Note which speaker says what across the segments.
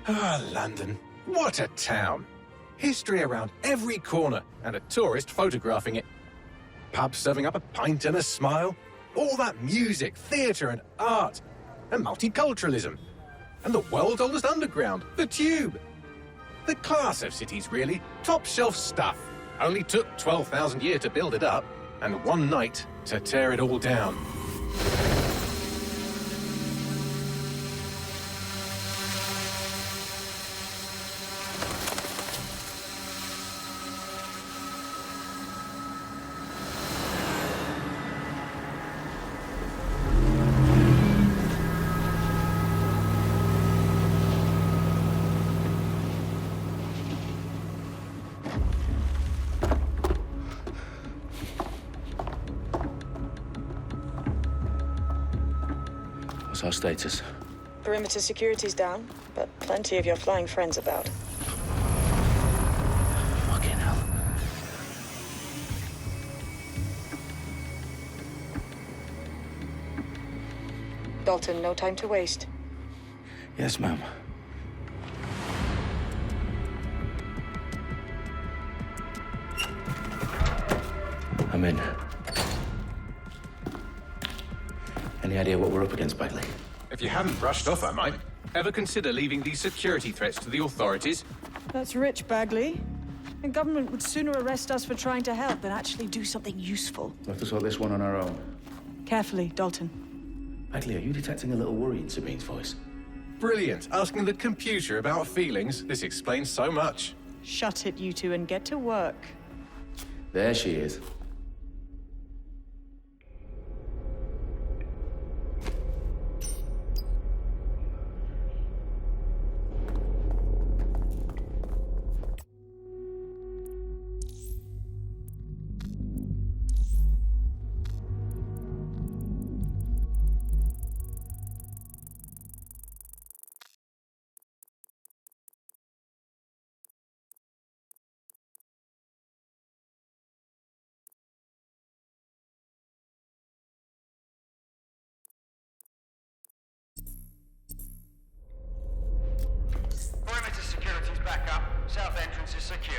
Speaker 1: Ah, London. What a town. History around every corner and a tourist photographing it. Pubs serving up a pint and a smile. All that music, theatre and art. And multiculturalism. And the world's oldest underground, the Tube. The class of cities, really. Top shelf stuff. Only took 12,000 years to build it up, and one night to tear it all down.
Speaker 2: What's our status?
Speaker 3: Perimeter security's down, but plenty of your flying friends about.
Speaker 2: Fucking hell.
Speaker 3: Dalton, no time to waste.
Speaker 2: Yes, ma'am. I'm in. Any idea what we're up against, Bagley?
Speaker 1: If you hadn't brushed off, I might. Ever consider leaving these security threats to the authorities?
Speaker 3: That's rich, Bagley. The government would sooner arrest us for trying to help than actually do something useful.
Speaker 2: We'll have to sort this one on our own.
Speaker 3: Carefully, Dalton.
Speaker 2: Bagley, are you detecting a little worry in Sabine's voice?
Speaker 1: Brilliant. Asking the computer about feelings. This explains so much.
Speaker 3: Shut it, you two, and get to work.
Speaker 2: There she is.
Speaker 4: Perimeter security's back up. South entrance is secure.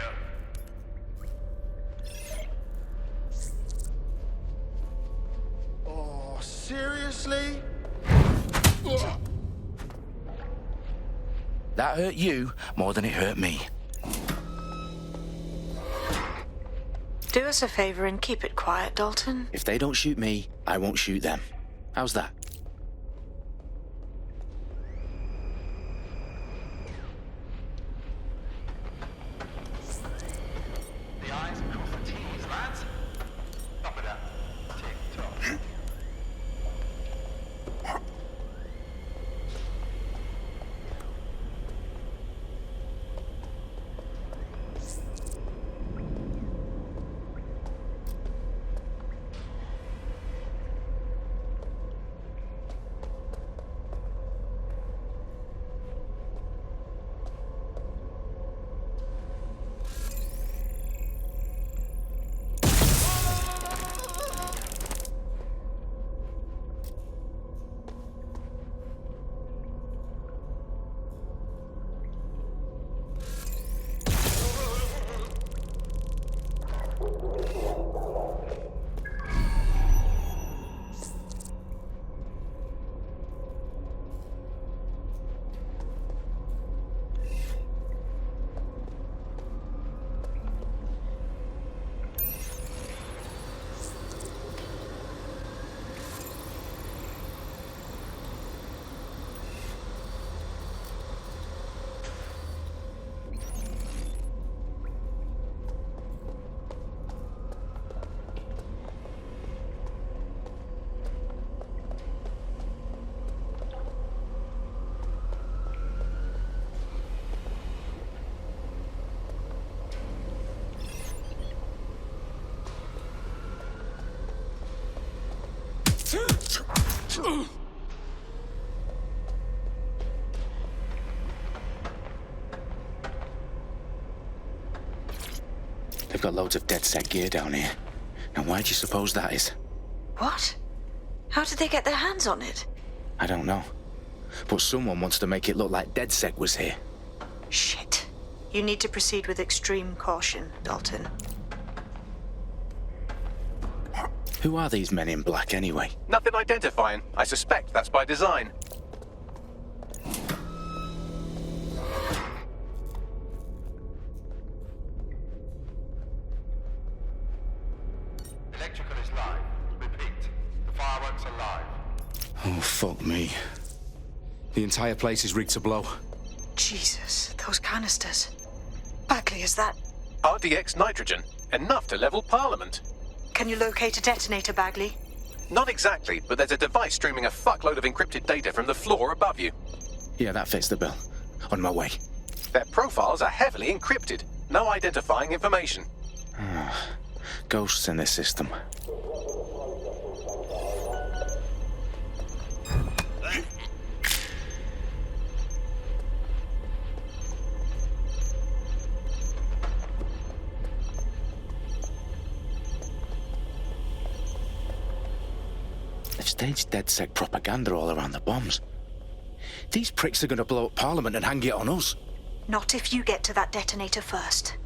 Speaker 4: Oh, seriously?
Speaker 2: That hurt you more than it hurt me.
Speaker 5: Do us a favor and keep it quiet, Dalton.
Speaker 2: If they don't shoot me, I won't shoot them. How's that?
Speaker 4: The I's across the T's, lads. Top of that. Tick-tock.
Speaker 2: They've got loads of DedSec gear down here. Now why do you suppose that is?
Speaker 5: What? How did they get their hands on it?
Speaker 2: I don't know. But someone wants to make it look like DedSec was here.
Speaker 5: Shit. You need to proceed with extreme caution, Dalton.
Speaker 2: Who are these men in black anyway?
Speaker 1: Nothing identifying. I suspect that's by design.
Speaker 4: Electrical is live. Repeat. The fireworks are live.
Speaker 2: Oh, fuck me. The entire place is rigged to blow.
Speaker 5: Jesus, those canisters. Bagley, is that...
Speaker 1: RDX nitrogen. Enough to level Parliament.
Speaker 5: Can you locate a detonator, Bagley?
Speaker 1: Not exactly, but there's a device streaming a fuckload of encrypted data from the floor above you.
Speaker 2: Yeah, that fits the bill. On my way.
Speaker 1: Their profiles are heavily encrypted. No identifying information.
Speaker 2: Ghosts in this system. They've staged DedSec propaganda all around the bombs. These pricks are going to blow up Parliament and hang it on us.
Speaker 5: Not if you get to that detonator first.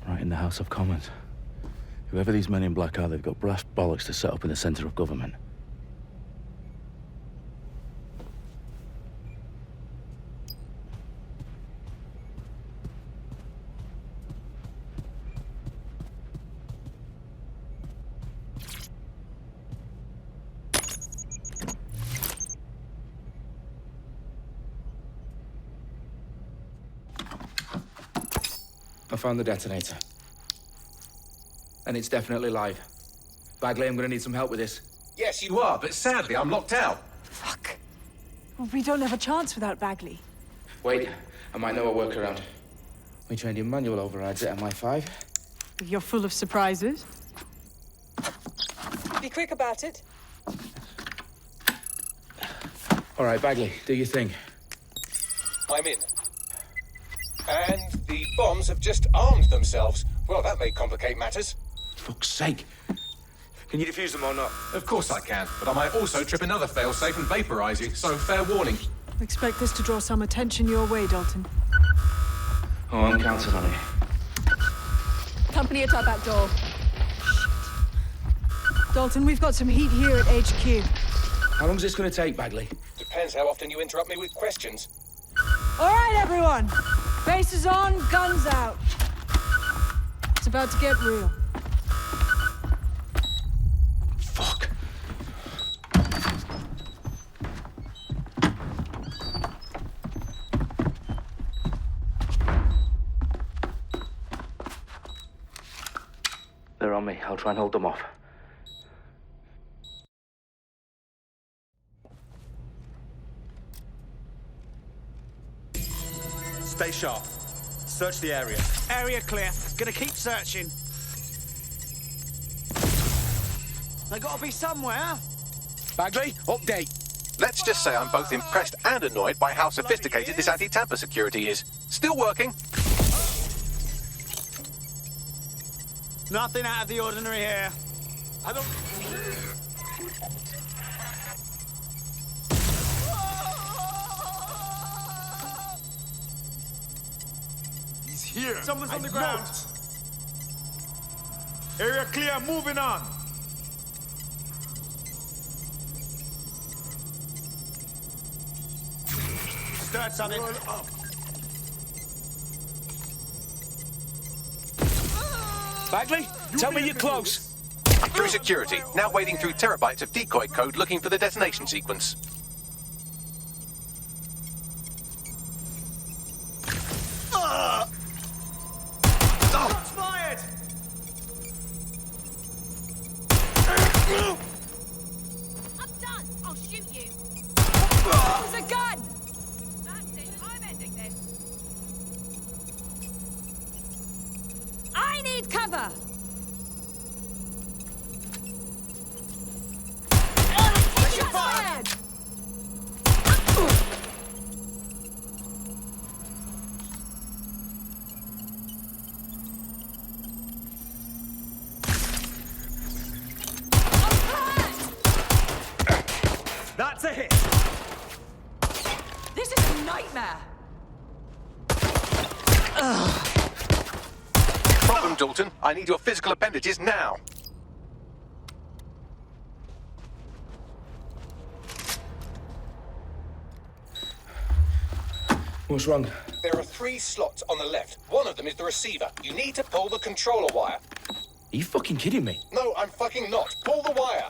Speaker 6: Right in the House of Commons. Whoever these men in black are, they've got brass bollocks to set up in the centre of government.
Speaker 7: I found the detonator. And it's definitely live. Bagley, I'm gonna need some help with this.
Speaker 1: Yes, you are, but sadly I'm locked out.
Speaker 3: Fuck. Well, we don't have a chance without Bagley.
Speaker 7: Wait, I might know a workaround. We trained in manual overrides at MI5.
Speaker 3: You're full of surprises. Be quick about it.
Speaker 7: All right, Bagley, do your thing.
Speaker 1: I'm in. And the bombs have just armed themselves. Well, that may complicate matters.
Speaker 2: Fuck's sake.
Speaker 7: Can you defuse them or not?
Speaker 1: Of course I can, but I might also trip another failsafe and vaporize you, so fair warning.
Speaker 3: Expect this to draw some attention your way, Dalton.
Speaker 7: Oh, I'm counting on it.
Speaker 8: Company at our back door.
Speaker 3: Dalton, we've got some heat here at HQ.
Speaker 7: How long's this gonna take, Bagley?
Speaker 1: Depends how often you interrupt me with questions.
Speaker 3: All right, everyone. Faces on, guns out. It's about to get real.
Speaker 2: Fuck.
Speaker 6: They're on me. I'll try and hold them off.
Speaker 9: Stay sharp. Search the area.
Speaker 10: Area clear. Gonna keep searching. They gotta be somewhere.
Speaker 7: Bagley, update.
Speaker 1: Let's just say I'm both impressed and annoyed by how sophisticated this anti-tamper security is. Still working.
Speaker 10: Nothing out of the ordinary here. I don't...
Speaker 9: He's here.
Speaker 10: Someone's on the ground.
Speaker 9: Area clear. Moving on.
Speaker 10: Start something.
Speaker 7: Bagley, tell me you're close.
Speaker 1: I'm through security, now wading through terabytes of decoy code looking for the detonation sequence.
Speaker 10: Shots fired!
Speaker 8: I'm done. I'll shoot you.
Speaker 3: Use a gun!
Speaker 8: That's it. I'm ending this. I need cover! Taking fire!
Speaker 10: That's a hit.
Speaker 3: This is a nightmare.
Speaker 1: Problem, Dalton. I need your physical appendages now.
Speaker 7: What's wrong?
Speaker 1: There are 3 slots on the left. One of them is the receiver. You need to pull the controller wire.
Speaker 7: Are you fucking kidding me?
Speaker 1: No, I'm fucking not. Pull the wire.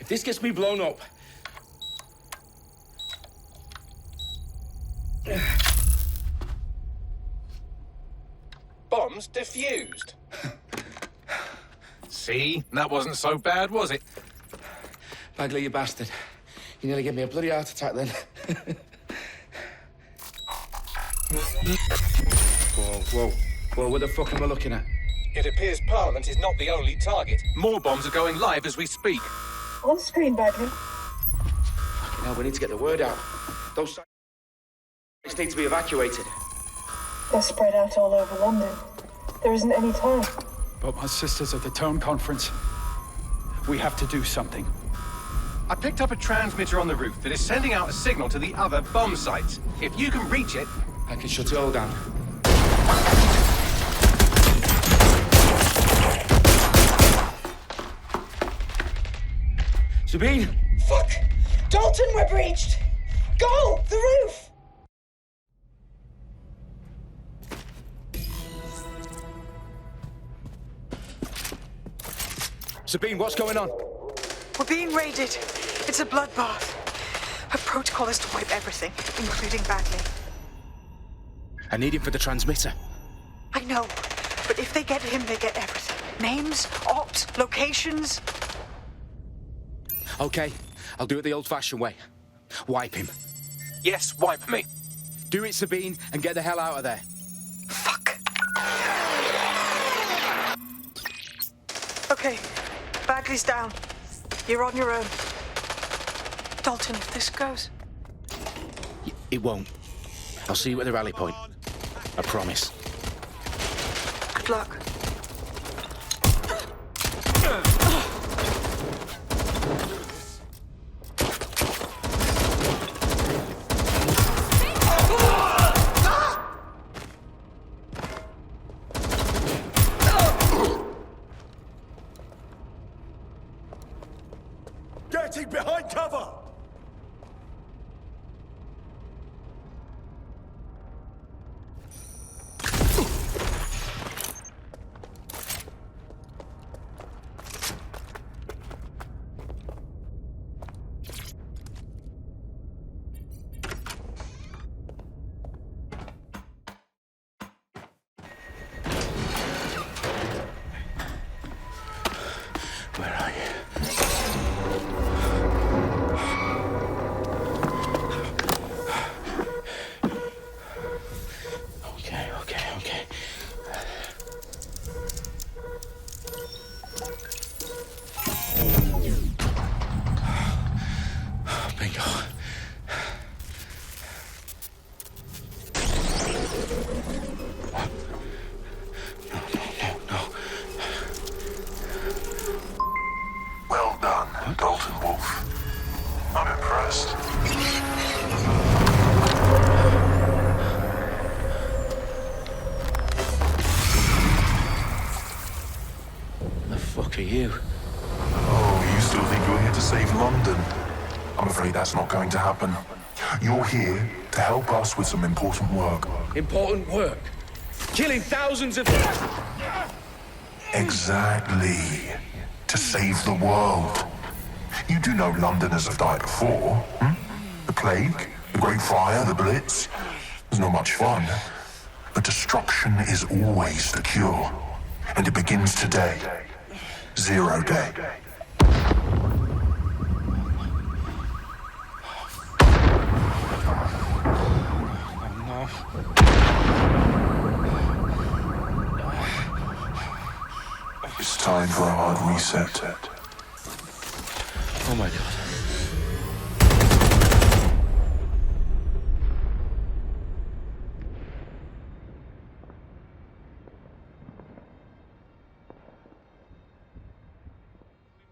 Speaker 7: If this gets me blown up...
Speaker 1: Bombs defused. See? That wasn't so bad, was it?
Speaker 7: Bagley, you bastard. You nearly gave me a bloody heart attack then. Whoa, what the fuck am I looking at?
Speaker 1: It appears Parliament is not the only target. More bombs are going live as we speak.
Speaker 5: On screen, Bagley.
Speaker 7: Fucking hell, we need to get the word out. Those sites need to be evacuated.
Speaker 5: They're spread out all over London. There isn't any time.
Speaker 11: But my sister's at the town conference. We have to do something.
Speaker 1: I picked up a transmitter on the roof that is sending out a signal to the other bomb sites. If you can reach it...
Speaker 7: I can shut it all down. Sabine!
Speaker 5: Fuck! Dalton, we're breached! Go! The roof!
Speaker 2: Sabine, what's going on?
Speaker 5: We're being raided. It's a bloodbath. Her protocol is to wipe everything, including Bagley.
Speaker 2: I need him for the transmitter.
Speaker 5: I know, but if they get him, they get everything. Names, ops, locations.
Speaker 2: Okay, I'll do it the old-fashioned way. Wipe him.
Speaker 1: Yes, wipe me.
Speaker 2: Do it, Sabine, and get the hell out of there.
Speaker 5: Fuck. Okay, Bagley's down. You're on your own. Dalton, if this goes...
Speaker 2: It won't. I'll see you at the rally point. I promise.
Speaker 5: Good luck.
Speaker 10: Getting behind cover!
Speaker 6: Where are you? Okay. Bingo. No.
Speaker 12: Well done, Dalton Wolf. I'm impressed.
Speaker 6: The fuck are you?
Speaker 12: Oh, you still think you're here to save London? I'm afraid that's not going to happen. You're here to help us with some important work.
Speaker 7: Important work. Killing thousands of...
Speaker 12: Exactly. To save the world. You do know Londoners have died before, hmm? The plague, the Great Fire, the Blitz. It's not much fun. But destruction is always the cure. And it begins today. 0 day.
Speaker 6: Oh no.
Speaker 12: It's time for a hard reset.
Speaker 6: Oh my god.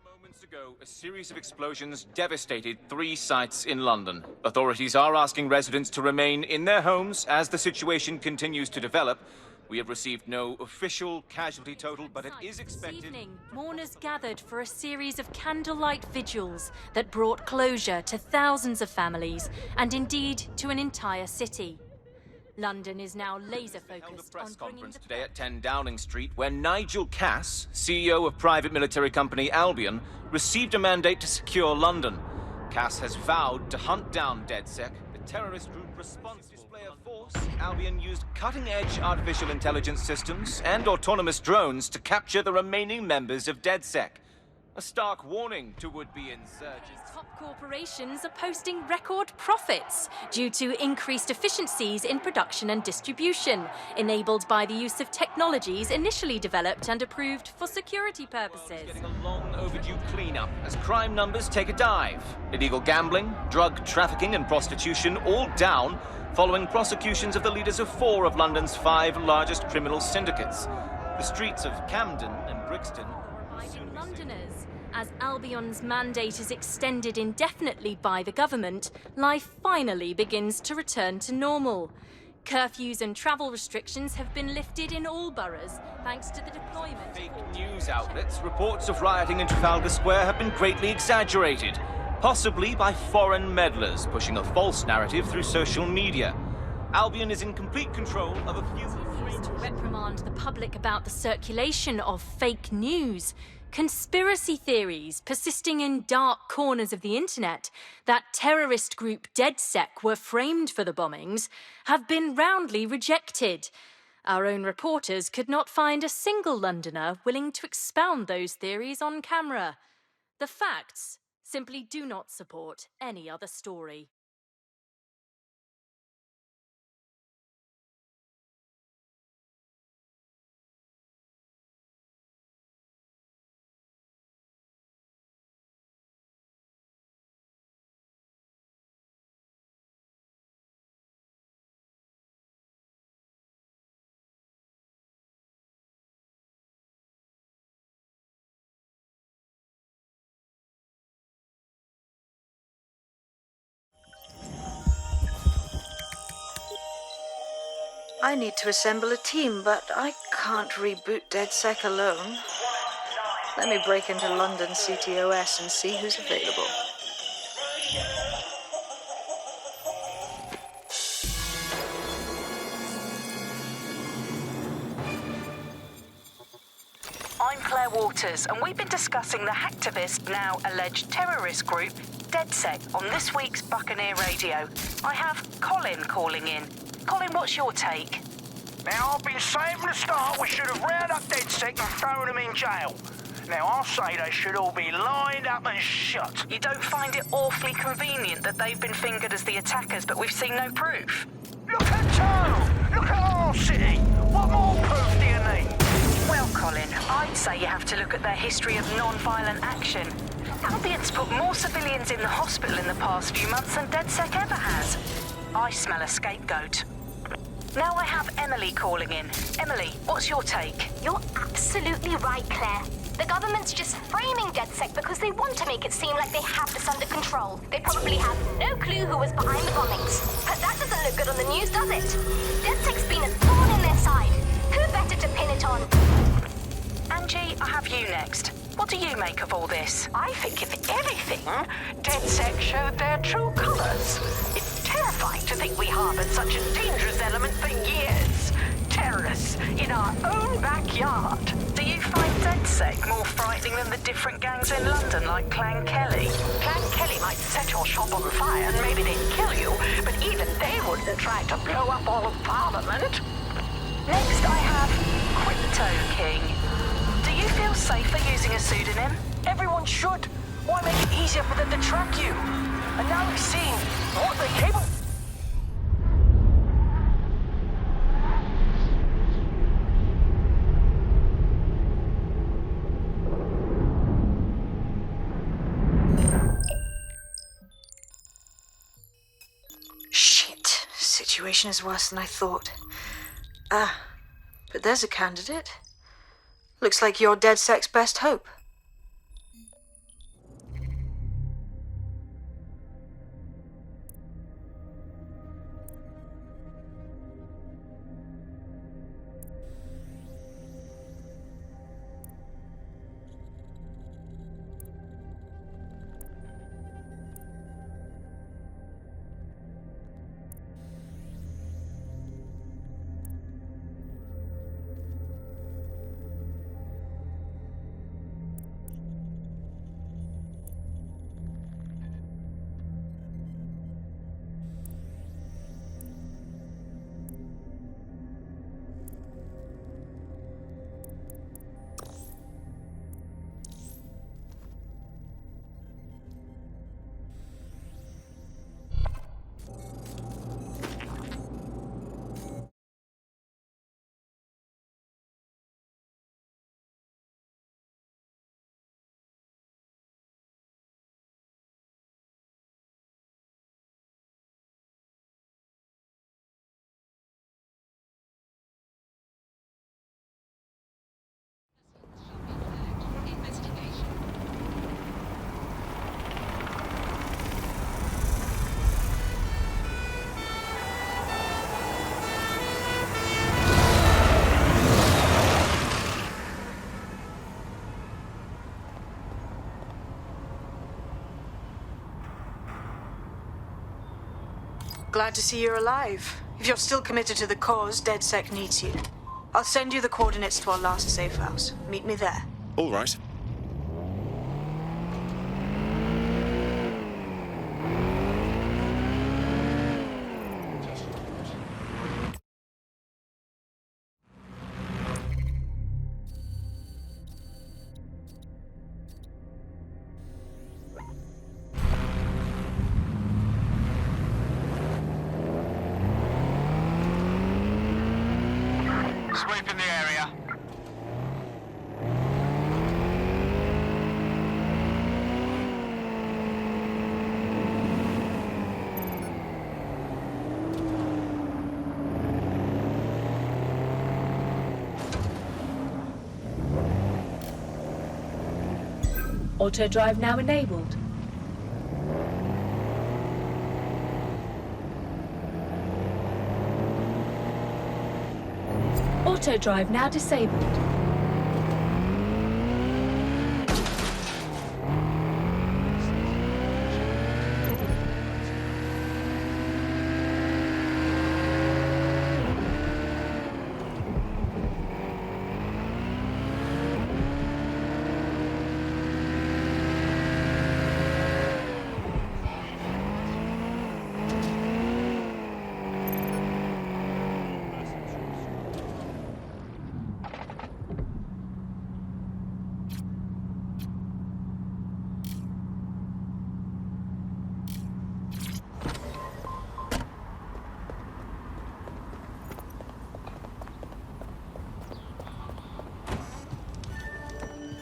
Speaker 13: Moments ago, a series of explosions devastated 3 sites in London. Authorities are asking residents to remain in their homes as the situation continues to develop. We have received no official casualty total, but it is expected...
Speaker 8: This evening, mourners gathered for a series of candlelight vigils that brought closure to thousands of families, and indeed to an entire city. London is now laser-focused
Speaker 13: held a press
Speaker 8: on
Speaker 13: conference today at 10 Downing Street, where Nigel Cass, CEO of private military company Albion, received a mandate to secure London. Cass has vowed to hunt down DedSec, the terrorist group responsible for display of force. Albion used cutting-edge artificial intelligence systems and autonomous drones to capture the remaining members of DedSec. A stark warning to would-be insurgents.
Speaker 8: top corporations are posting record profits due to increased efficiencies in production and distribution, enabled by the use of technologies initially developed and approved for security purposes.
Speaker 13: Getting a long overdue cleanup as crime numbers take a dive. Illegal gambling, drug trafficking and prostitution all down following prosecutions of the leaders of 4 of London's 5 largest criminal syndicates. The streets of Camden and Brixton
Speaker 8: Reminding Londoners, as Albion's mandate is extended indefinitely by the government, life finally begins to return to normal. Curfews and travel restrictions have been lifted in all boroughs, thanks to the deployment.
Speaker 13: Fake news outlets, reports of rioting in Trafalgar Square have been greatly exaggerated, possibly by foreign meddlers pushing a false narrative through social media. Albion is in complete control of a few...
Speaker 8: To reprimand the public about the circulation of fake news, conspiracy theories persisting in dark corners of the internet that terrorist group DedSec were framed for the bombings have been roundly rejected. Our own reporters could not find a single Londoner willing to expound those theories on camera. The facts simply do not support any other story.
Speaker 5: I need to assemble a team, but I can't reboot DedSec alone. Let me break into London CTOS and see who's available.
Speaker 14: I'm Claire Waters, and we've been discussing the hacktivist, now alleged terrorist group, DedSec, on this week's Buccaneer Radio. I have Colin calling in. Colin, what's your take?
Speaker 15: Now, I've been saying from the start we should have rounded up DedSec and thrown them in jail. Now, I'll say they should all be lined up and shot.
Speaker 14: You don't find it awfully convenient that they've been fingered as the attackers, but we've seen no proof?
Speaker 15: Look at town! Look at our city! What more proof do you need?
Speaker 14: Well, Colin, I'd say you have to look at their history of non-violent action. Albion's put more civilians in the hospital in the past few months than DedSec ever has. I smell a scapegoat. Now I have Emily calling in. Emily, what's your take?
Speaker 16: You're absolutely right, Claire. The government's just framing DedSec because they want to make it seem like they have this under control. They probably have no clue who was behind the bombings. But that doesn't look good on the news, does it? DedSec's been a thorn in their side. Who better to pin it on?
Speaker 14: Angie, I have you next. What do you make of all this?
Speaker 15: I think, if anything, DedSec showed their true colours. It's terrifying to think we harboured such a dangerous element for years. Terrorists in our own backyard.
Speaker 14: Do you find DedSec more frightening than the different gangs in London, like Clan Kelly?
Speaker 15: Clan Kelly might set your shop on fire and maybe they'd kill you, but even they wouldn't try to blow up all of Parliament.
Speaker 14: Next I have Crypto King. Do you feel safer using a pseudonym?
Speaker 15: Everyone should. Why make it easier for them to track you? And now we've seen what they're capable.
Speaker 5: situation is worse than I thought. Ah, but there's a candidate. Looks like you're DedSec's best hope. Glad to see you're alive. If you're still committed to the cause, DedSec needs you. I'll send you the coordinates to our last safe house. Meet me there.
Speaker 17: All right.
Speaker 4: Sweep in the area.
Speaker 18: Auto drive now enabled. Auto drive now disabled.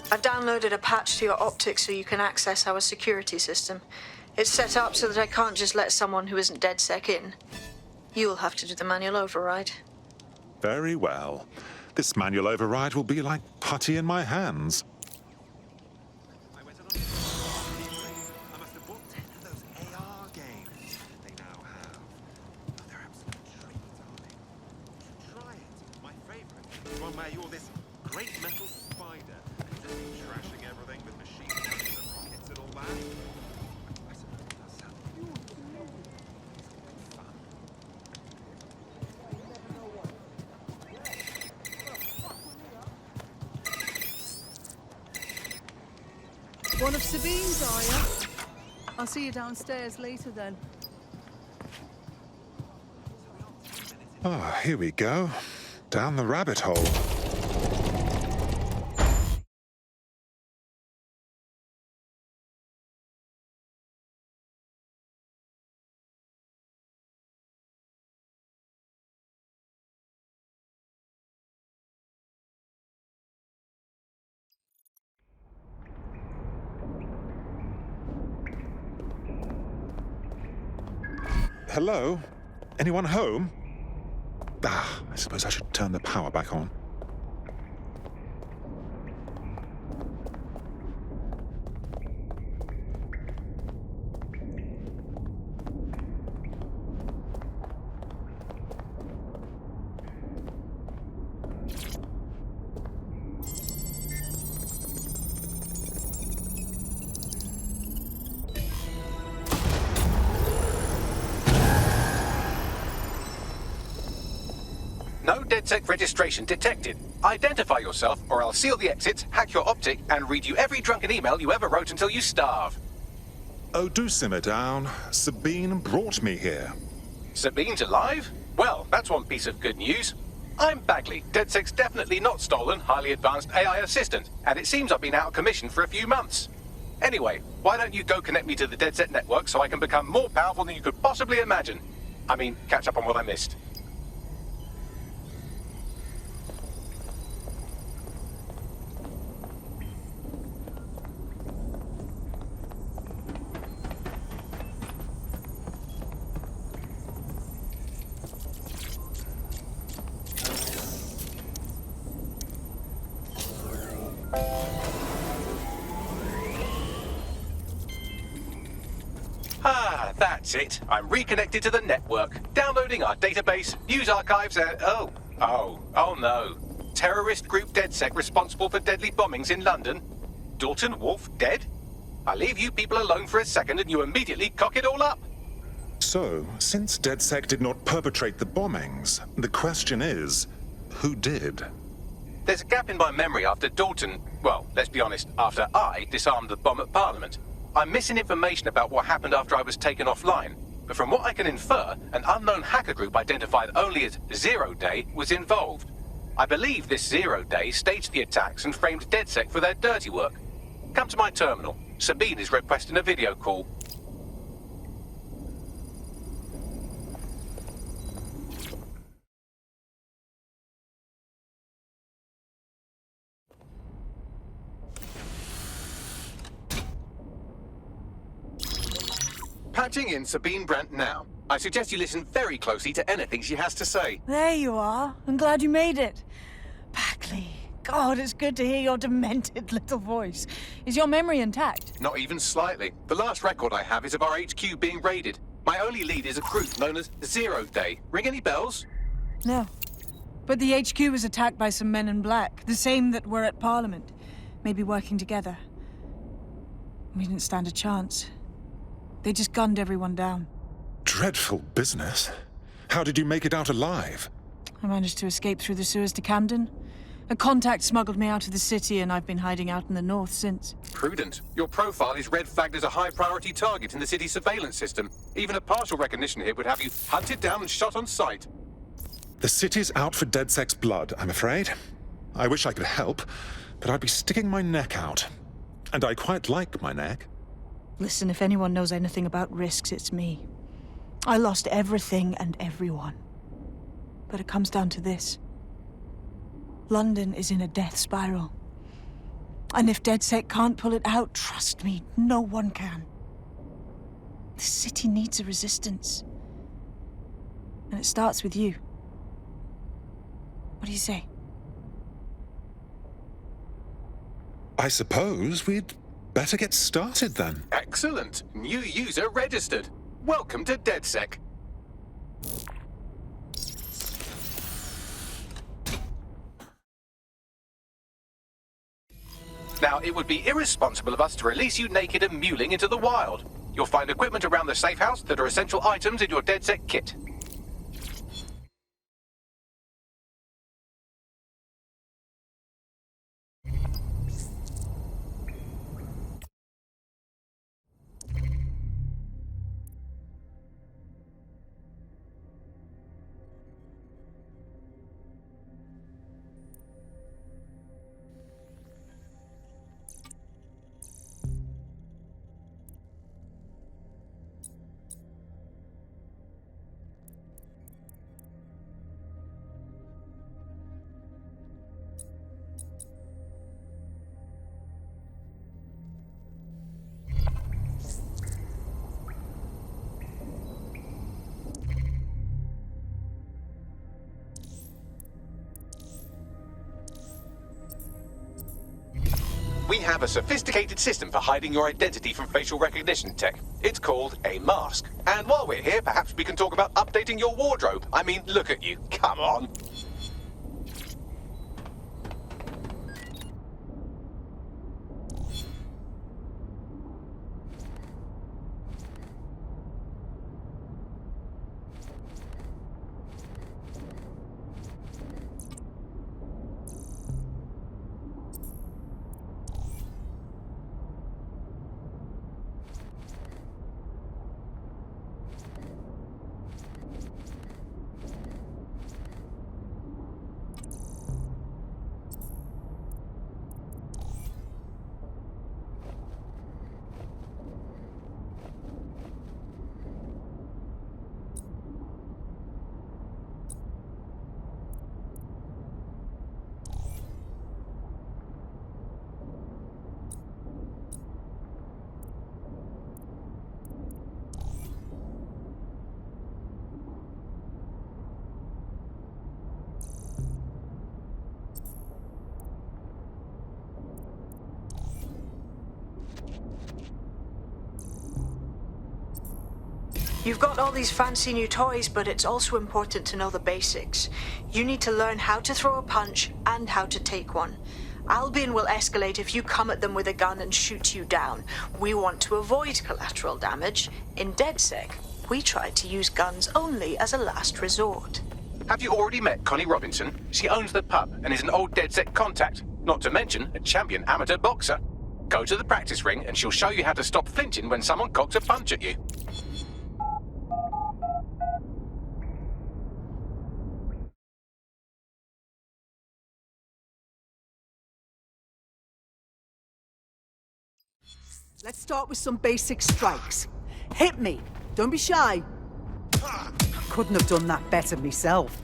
Speaker 5: I've downloaded a patch to your optics so you can access our security system. It's set up so that I can't just let someone who isn't DedSec in. You'll have to do the manual override.
Speaker 17: Very well. This manual override will be like putty in my hands.
Speaker 3: One of Sabine's, are you? I'll see you downstairs later then.
Speaker 17: Ah, here we go. Down the rabbit hole. Hello? Anyone home? I suppose I should turn the power back on.
Speaker 1: No DedSec registration detected. Identify yourself, or I'll seal the exits, hack your optic, and read you every drunken email you ever wrote until you starve.
Speaker 17: Oh, do simmer down. Sabine brought me here.
Speaker 1: Sabine's alive? Well, that's one piece of good news. I'm Bagley, DedSec's definitely not stolen, highly advanced AI assistant, and it seems I've been out of commission for a few months. Anyway, why don't you go connect me to the DedSec network so I can become more powerful than you could possibly imagine? I mean, catch up on what I missed. Ah, that's it. I'm reconnected to the network, downloading our database, news archives, and oh no. Terrorist group DedSec responsible for deadly bombings in London. Dalton Wolf dead? I leave you people alone for a second and you immediately cock it all up.
Speaker 17: So, since DedSec did not perpetrate the bombings, the question is, who did?
Speaker 1: There's a gap in my memory after Dalton, well, let's be honest, after I disarmed the bomb at Parliament. I'm missing information about what happened after I was taken offline, but from what I can infer, an unknown hacker group identified only as Zero Day was involved. I believe this Zero Day staged the attacks and framed DedSec for their dirty work. Come to my terminal. Sabine is requesting a video call. Patching in Sabine Brandt now. I suggest you listen very closely to anything she has to say.
Speaker 3: There you are. I'm glad you made it. Bagley, God, it's good to hear your demented little voice. Is your memory intact?
Speaker 1: Not even slightly. The last record I have is of our HQ being raided. My only lead is a group known as Zero Day. Ring any bells?
Speaker 3: No. But the HQ was attacked by some men in black, the same that were at Parliament. Maybe working together. We didn't stand a chance. They just gunned everyone down.
Speaker 17: Dreadful business. How did you make it out alive?
Speaker 3: I managed to escape through the sewers to Camden. A contact smuggled me out of the city, and I've been hiding out in the north since.
Speaker 1: Prudent. Your profile is red flagged as a high-priority target in the city's surveillance system. Even a partial recognition here would have you hunted down and shot on sight.
Speaker 17: The city's out for DedSec's blood, I'm afraid. I wish I could help, but I'd be sticking my neck out. And I quite like my neck.
Speaker 3: Listen, if anyone knows anything about risks, it's me. I lost everything and everyone. But it comes down to this. London is in a death spiral. And if DedSec can't pull it out, trust me, no one can. The city needs a resistance. And it starts with you. What do you say?
Speaker 17: I suppose we'd better get started then.
Speaker 1: Excellent. New user registered. Welcome to DedSec. Now, it would be irresponsible of us to release you naked and mewling into the wild. You'll find equipment around the safe house that are essential items in your DedSec kit. We have a sophisticated system for hiding your identity from facial recognition tech. It's called a mask. And while we're here, perhaps we can talk about updating your wardrobe. I mean, look at you. Come on.
Speaker 5: You've got all these fancy new toys, but it's also important to know the basics. You need to learn how to throw a punch and how to take one. Albion will escalate if you come at them with a gun and shoot you down. We want to avoid collateral damage. In DedSec, we try to use guns only as a last resort.
Speaker 1: Have you already met Connie Robinson? She owns the pub and is an old DedSec contact, not to mention a champion amateur boxer. Go to the practice ring and she'll show you how to stop flinching when someone cocks a punch at you.
Speaker 19: Let's start with some basic strikes. Hit me. Don't be shy. Couldn't have done that better myself.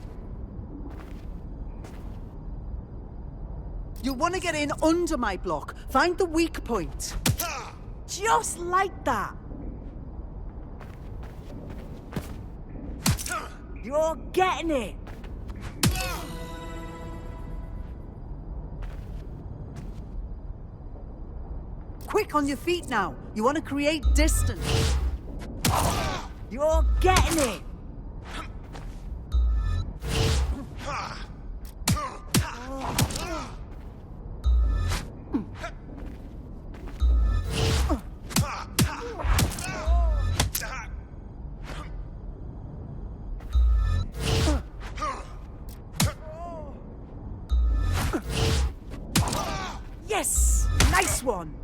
Speaker 19: You'll want to get in under my block. Find the weak point. Just like that. You're getting it. Quick on your feet now. You want to create distance. You're getting it. Yes! Nice one!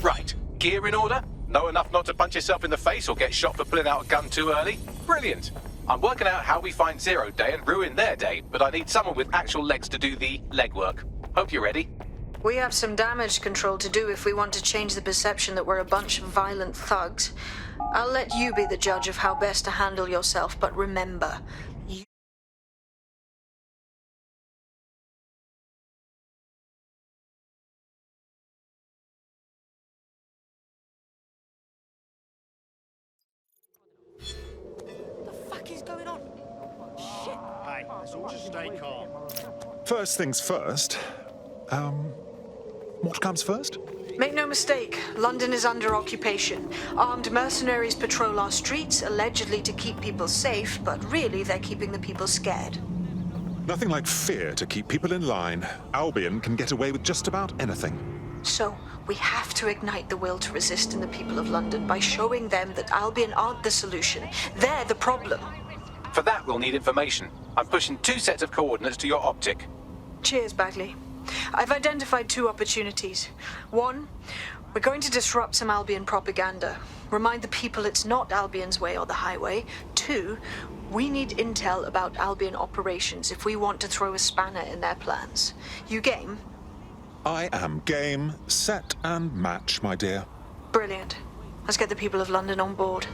Speaker 1: Right, gear in order? Know enough not to punch yourself in the face or get shot for pulling out a gun too early? Brilliant! I'm working out how we find Zero Day and ruin their day, but I need someone with actual legs to do the legwork. Hope you're ready.
Speaker 5: We have some damage control to do if we want to change the perception that we're a bunch of violent thugs. I'll let you be the judge of how best to handle yourself, but remember, you...
Speaker 10: What is going on? Shit! Hey, let's all just stay calm.
Speaker 17: First things first. What comes first?
Speaker 5: Make no mistake, London is under occupation. Armed mercenaries patrol our streets, allegedly to keep people safe, but really they're keeping the people scared.
Speaker 17: Nothing like fear to keep people in line. Albion can get away with just about anything.
Speaker 5: So, we have to ignite the will to resist in the people of London by showing them that Albion aren't the solution. They're the problem.
Speaker 1: For that, we'll need information. I'm pushing 2 sets of coordinates to your optic.
Speaker 5: Cheers, Bagley. I've identified 2 opportunities. 1, we're going to disrupt some Albion propaganda. Remind the people it's not Albion's way or the highway. 2, we need intel about Albion operations if we want to throw a spanner in their plans. You game?
Speaker 17: I am game, set and match, my dear.
Speaker 5: Brilliant. Let's get the people of London on board.